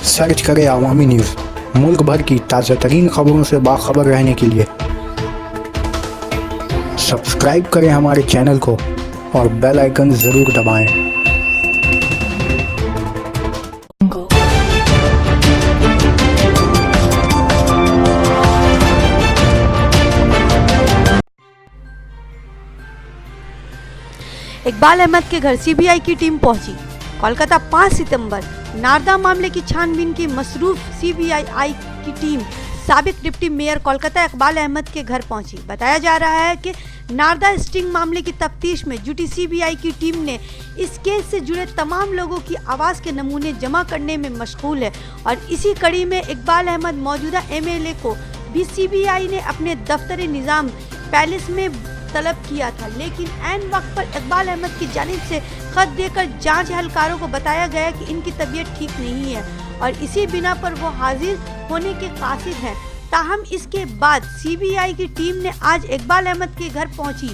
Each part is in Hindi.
सर्च करें अवामी न्यूज़। मुल्क भर की ताज़ा तरीन खबरों से बाखबर रहने के लिए सब्सक्राइब करें हमारे चैनल को और बेल आइकन ज़रूर दबाएं। इकबाल अहमद के घर सीबीआई की टीम पहुंची। कोलकाता 5 सितंबर नारदा मामले की छानबीन की मसरूफ सीबीआई की टीम साबिक डिप्टी मेयर कोलकाता इकबाल अहमद के घर पहुंची। बताया जा रहा है कि नारदा स्टिंग मामले की तफ्तीश में जुटी सीबीआई की टीम ने इस केस से जुड़े तमाम लोगों की आवाज़ के नमूने जमा करने में मशगूल है और इसी कड़ी में इकबाल अहमद मौजूदा एमएलए को भी सीबीआई ने अपने दफ्तर निज़ाम पैलेस में तलब किया था, लेकिन ऐन वक्त पर इकबाल अहमद की जानिब से खत देकर जांच एहलकारों को बताया गया कि इनकी तबीयत ठीक नहीं है और इसी बिना पर वो हाजिर होने के कासिद हैं। ताहम इसके बाद सीबीआई की टीम ने आज इकबाल अहमद के घर पहुंची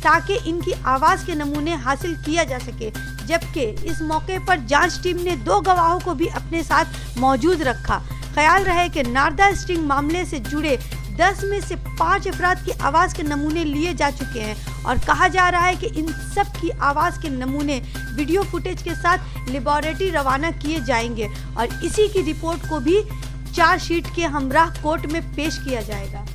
ताकि इनकी आवाज़ के नमूने हासिल किया जा सके, जबकि इस मौके पर जांच टीम ने 2 गवाहों को भी अपने साथ मौजूद रखा। ख्याल रहे कि नारदा स्टिंग मामले से जुड़े 10 में से 5 अफराद की आवाज़ के नमूने लिए जा चुके हैं और कहा जा रहा है कि इन सब की आवाज़ के नमूने वीडियो फुटेज के साथ लेबोरेटरी रवाना किए जाएंगे और इसी की रिपोर्ट को भी चार्जशीट के हमराह कोर्ट में पेश किया जाएगा।